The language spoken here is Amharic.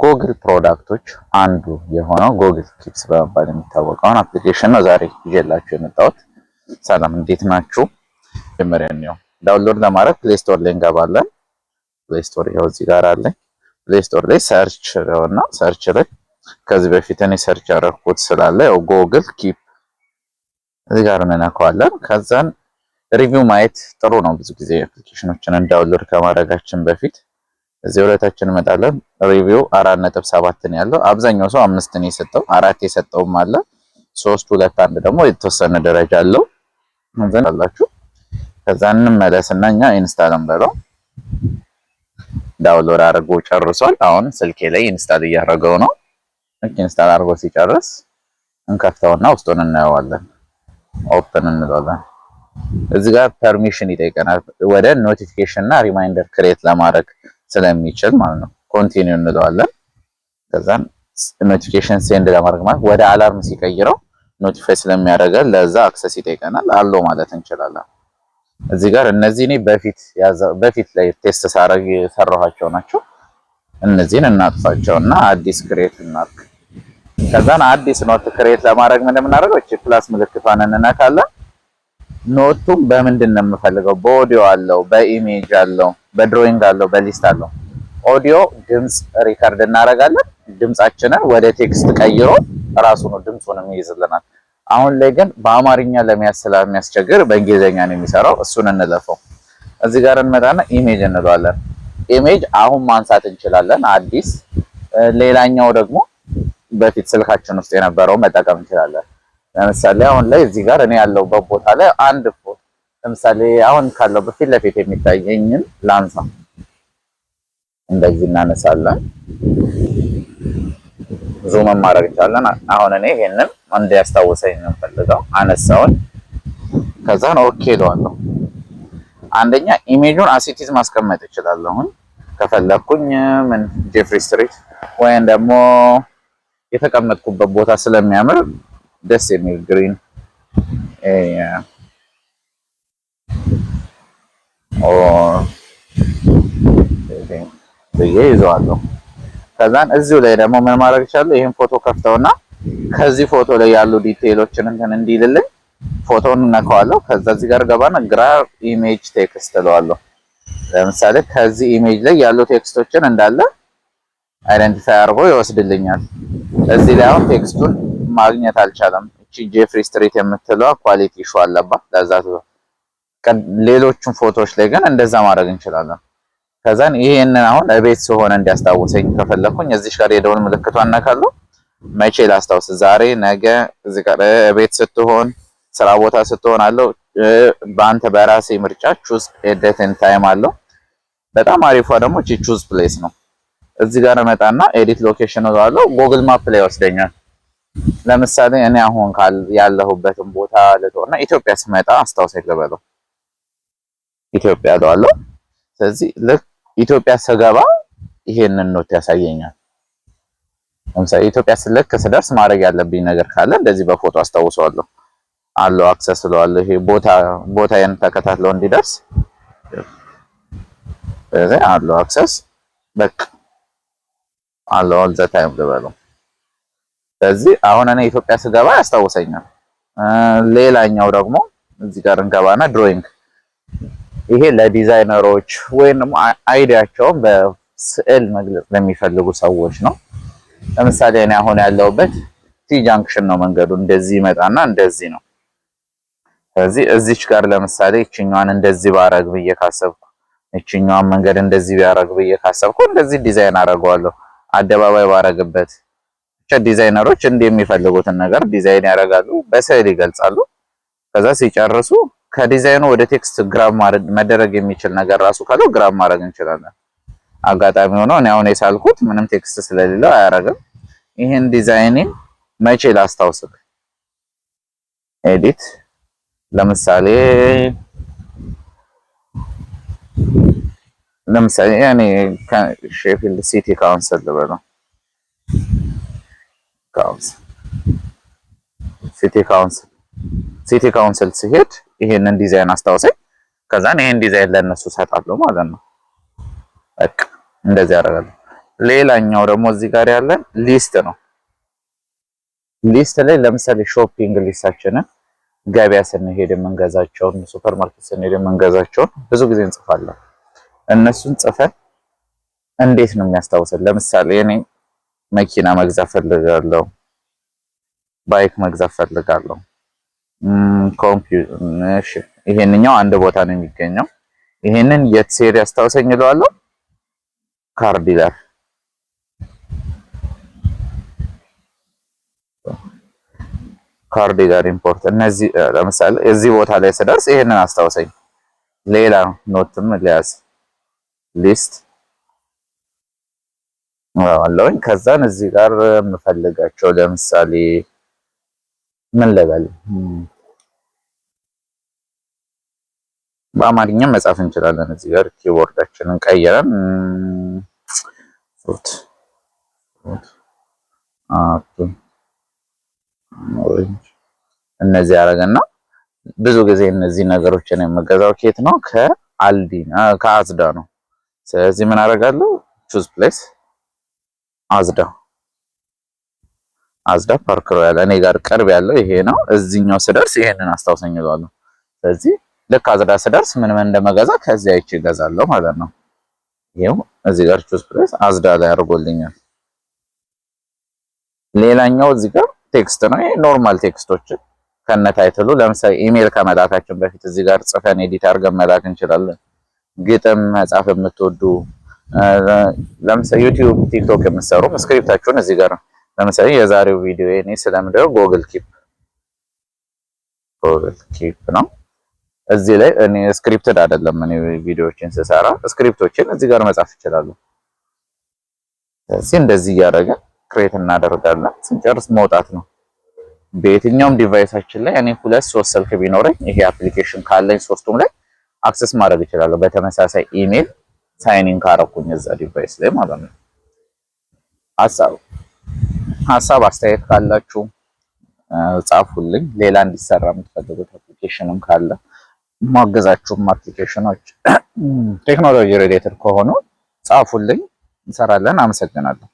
ጎግል ፕሮዳክቶች አንዱ የሆነው ጎግል ኪፕስ በመባል የሚታወቀውን አፕሊኬሽን ነው ዛሬ ይዤላችሁ የመጣሁት። ሰላም እንዴት ናችሁ? መጀመሪያ ነው ዳውንሎድ ለማድረግ ፕሌይ ስቶር ላይ እንገባለን። ፕሌይ ስቶር ይኸው እዚህ ጋር አለ። ፕሌይ ስቶር ላይ ሰርች ነውና ሰርች ላይ ከዚህ በፊት እኔ ሰርች ያደረኩት ስላለ ያው ጎግል ኪፕ እዚህ ጋር እንነካዋለን። ከዛን ሪቪው ማየት ጥሩ ነው። ብዙ ጊዜ አፕሊኬሽኖችን ዳውንሎድ ከማድረጋችን በፊት እዚህ ወለታችን እንመጣለን። ሪቪው 4.7 ነው ያለው። አብዛኛው ሰው 5 ነው የሰጠው፣ 4 የሰጠውም አለ። 3 2 1 ደግሞ የተወሰነ ደረጃ አለው። እንዘን አላችሁ። ከዛ እንመለስና እኛ ኢንስታል እንበለው። ዳውንሎድ አድርጎ ጨርሷል። አሁን ስልኬ ላይ ኢንስታል እያደረገው ነው። ኢንስታል አድርጎ ሲጨርስ እንከፍተውና ውስጡን እናየዋለን። ኦፕን እንለዋለን። እዚህ ጋር ፐርሚሽን ይጠይቀናል ወደ ኖቲፊኬሽን እና ሪማይንደር ክሬት ለማድረግ ስለሚችል ማለት ነው። ኮንቲኒው እንለዋለን። ከዛን ኖቲፊኬሽን ሴንድ ለማድረግ ማለት ወደ አላርም ሲቀይረው ኖቲፋይ ስለሚያደርገን ለዛ አክሰስ ይጠይቀናል። አሎ ማለት እንችላለን። እዚህ ጋር እነዚህ እኔ በፊት ላይ ቴስት ሳረግ የሰራኋቸው ናቸው። እነዚህን እናጥፋቸውና አዲስ ክሬት እናድርግ። ከዛን አዲስ ኖት ክሬት ለማድረግ ምን እንደምናደርገው እቺ ፕላስ ምልክቷን እንነካለን። ኖቱም በምንድን ነው የምፈልገው? በኦዲዮ አለው፣ በኢሜጅ አለው፣ በድሮይንግ አለው፣ በሊስት አለው። ኦዲዮ ድምጽ ሪከርድ እናደርጋለን። ድምጻችንን ወደ ቴክስት ቀይሮ ራሱ ነው ድምጹን የሚይዝልናል። አሁን ላይ ግን በአማርኛ ስለሚያስቸግር በእንግሊዘኛ ነው የሚሰራው። እሱን እንለፈው። እዚህ ጋር እንመጣና ኢሜጅ እንለዋለን። ኢሜጅ አሁን ማንሳት እንችላለን አዲስ። ሌላኛው ደግሞ በፊት ስልካችን ውስጥ የነበረው መጠቀም እንችላለን። ለምሳሌ አሁን ላይ እዚህ ጋር እኔ ያለሁበት ቦታ ላይ አንድ ፎቶ ለምሳሌ አሁን ካለው በፊት ለፊት የሚታየኝን ላንሳ። እንደዚህ እናነሳለን። ዙም ማድረግ እንችላለን። አሁን እኔ ይሄንን እንዲያስታውሰኝ ነው የምፈልገው። አነሳውን። ከዛን ኦኬ እለዋለሁ። አንደኛ ኢሜጁን አሲቲዝ ማስቀመጥ እችላለሁ። ከፈለኩኝ ምን ጄፍሪ ስትሪት ወይም ደግሞ የተቀመጥኩበት ቦታ ስለሚያምር ደስ የሚል ግሪን ይዘዋለሁ። ከዛን እዚሁ ላይ ደግሞ ምን ማድረግ ይችላል? ይሄን ፎቶ ከፍተውና ከዚህ ፎቶ ላይ ያሉ ዲቴይሎችን እንትን እንዲልልኝ ፎቶውን እነካዋለሁ። ከዛ እዚህ ጋር ገባና ግራብ ኢሜጅ ቴክስት እለዋለሁ። ለምሳሌ ከዚህ ኢሜጅ ላይ ያሉ ቴክስቶችን እንዳለ አይደንቲፋይ አድርጎ ይወስድልኛል። እዚህ ላይ አሁን ቴክስቱን ማግኘት አልቻለም። እቺ ጄፍሪ ስትሪት የምትለዋ ኳሊቲ ኢሹ አለባት። ለዛ ሌሎቹን ፎቶዎች ላይ ግን እንደዛ ማድረግ እንችላለን። ከዛን ይሄንን አሁን እቤት ሲሆን እንዲያስታውሰኝ ከፈለኩኝ እዚህ ጋር የደወል ምልክቷን ነካለሁ። መቼ ላስታውስ? ዛሬ፣ ነገ፣ እዚህ ጋር እቤት ስትሆን፣ ስራ ቦታ ስትሆን አለው። በአንተ በራሴ ምርጫ ቹዝ ኤዲት ኤንድ ታይም አለው። በጣም አሪፏ ደግሞ እቺ ቹዝ ፕሌስ ነው። እዚህ ጋር መጣና ኤዲት ሎኬሽን አለው። ጉግል ማፕ ላይ ወስደኛል። ለምሳሌ እኔ አሁን ያለሁበትን ቦታ ልተውና ኢትዮጵያ ስመጣ አስታውሰኝ ልበለው። ኢትዮጵያ እለዋለሁ። ስለዚህ ልክ ኢትዮጵያ ስገባ ይሄንን ኖት ያሳየኛል። ለምሳሌ ኢትዮጵያ ስደርስ ማድረግ ያለብኝ ነገር ካለ እንደዚህ በፎቶ አስታውሰዋለሁ። አለው አክሰስ እለዋለሁ። ይሄ ቦታዬን ተከታትሎ እንዲደርስ ስለዚህ አለው አክሰስ በቃ አለው ኦል ዘ ታይም ልበለው። ስለዚህ አሁን እኔ ኢትዮጵያ ስገባ ያስታውሰኛል። ሌላኛው ደግሞ እዚህ ጋር እንገባና ድሮይንግ ይሄ ለዲዛይነሮች ወይም ደግሞ አይዲያቸውን በስዕል መግለጽ ለሚፈልጉ ሰዎች ነው። ለምሳሌ እኔ አሁን ያለሁበት ቲ ጃንክሽን ነው። መንገዱ እንደዚህ ይመጣና እንደዚህ ነው። ስለዚህ እዚች ጋር ለምሳሌ እቺኛዋን እንደዚህ ባረግ ብዬ ካሰብኩ፣ እቺኛዋን መንገድ እንደዚህ ቢያረግ ብዬ ካሰብኩ እንደዚህ ዲዛይን አደርገዋለሁ። አደባባይ ባረግበት ብቻ ዲዛይነሮች እንደሚፈልጉትን ነገር ዲዛይን ያደርጋሉ፣ በስዕል ይገልጻሉ። ከዛ ሲጨርሱ ከዲዛይኑ ወደ ቴክስት ግራብ መደረግ የሚችል ነገር ራሱ ካለው ግራብ ማድረግ እንችላለን። አጋጣሚ ሆኖ እኔ አሁን የሳልኩት ምንም ቴክስት ስለሌለው አያረግም። ይሄን ዲዛይኔን መቼ ላስታውስክ? ኤዲት ለምሳሌ እኔ ሼፊልድ ሲቲ ካውንስል ልበለው። ሲቲ ካውንስል ሲሄድ ይሄንን ዲዛይን አስታውሰኝ። ከዛን ይሄን ዲዛይን ለነሱ ሰጣለሁ ማለት ነው። በቃ እንደዚህ አደርጋለሁ። ሌላኛው ደግሞ እዚህ ጋር ያለን ሊስት ነው። ሊስት ላይ ለምሳሌ ሾፒንግ ሊስታችንን ገበያ ስንሄድ የምንገዛቸውን፣ ሱፐርማርኬት ስንሄድ የምንገዛቸውን ብዙ ጊዜ እንጽፋለን። እነሱን ጽፈን እንዴት ነው የሚያስታውሰን? ለምሳሌ እኔ መኪና መግዛት ፈልጋለሁ፣ ባይክ መግዛት ፈልጋለሁ፣ ኮምፒውተር። እሺ ይሄንኛው አንድ ቦታ ነው የሚገኘው። ይሄንን የት ስሄድ ያስታውሰኝ እለዋለሁ? ካር ዲለር። ካር ዲለር ኢምፖርት። እነዚህ ለምሳሌ እዚህ ቦታ ላይ ስደርስ ይሄንን አስታውሰኝ። ሌላ ኖትም ሊያዝ ሊስት አለውኝ። ከዛን እዚህ ጋር የምፈልጋቸው ለምሳሌ ምን ልበል፣ በአማርኛም መጻፍ እንችላለን። እዚህ ጋር ኪቦርዳችንን ቀይረን ፍሩት ኦሬንጅ እነዚህ ያደረገና ብዙ ጊዜ እነዚህ ነገሮችን የምገዛው ኬት ነው? ከአልዲ ከአዝዳ ነው። ስለዚህ ምን አደርጋለሁ? ቹዝ ፕሌስ አዝዳ ፓርክ ሮያል እኔ ጋር ቅርብ ያለው ይሄ ነው። እዚህኛው ስደርስ ይሄንን አስታውሰኝ እለዋለሁ። ስለዚህ ልክ አዝዳ ስደርስ ምን እንደመገዛ ከዚህ አይቼ እገዛለሁ ማለት ነው። ይሄው እዚህ ጋር ቹዝ ፕሌስ አዝዳ ላይ አድርጎልኛል። ሌላኛው እዚህ ጋር ቴክስት ነው። ይሄ ኖርማል ቴክስቶችን ከነ ታይትሉ ለምሳሌ ኢሜል ከመላካችን በፊት እዚህ ጋር ጽፈን ኤዲት አድርገን መላክ እንችላለን። ግጥም መጻፍ የምትወዱ ለምሳሌ ዩቲዩብ፣ ቲክቶክ የምትሰሩ ስክሪፕታችሁን እዚህ ጋር ለምሳሌ የዛሬው ቪዲዮ እኔ ስለምንድነው ጎግል ኪፕ ነው። እዚህ ላይ እኔ ስክሪፕትድ አይደለም። እኔ ቪዲዮዎችን ስሰራ ስክሪፕቶችን እዚህ ጋር መጻፍ ይችላሉ። ስለዚህ እንደዚህ እያደረገ ክሬት እናደርጋለን። ስንጨርስ መውጣት ነው። በየትኛውም ዲቫይሳችን ላይ እኔ 2-3 ስልክ ቢኖረኝ ይሄ አፕሊኬሽን ካለኝ ሶስቱም ላይ አክሰስ ማድረግ እችላለሁ። በተመሳሳይ ኢሜል ሳይኒን ካረኩኝ እዛ ዲቫይስ ላይ ማለት ነው። ሀሳብ አስተያየት ካላችሁ ጻፉልኝ። ሌላ እንዲሰራ የምትፈልጉት አፕሊኬሽንም ካለ ማገዛችሁም አፕሊኬሽኖች ቴክኖሎጂ ሪሌትድ ከሆኑ ጻፉልኝ፣ እንሰራለን። አመሰግናለሁ።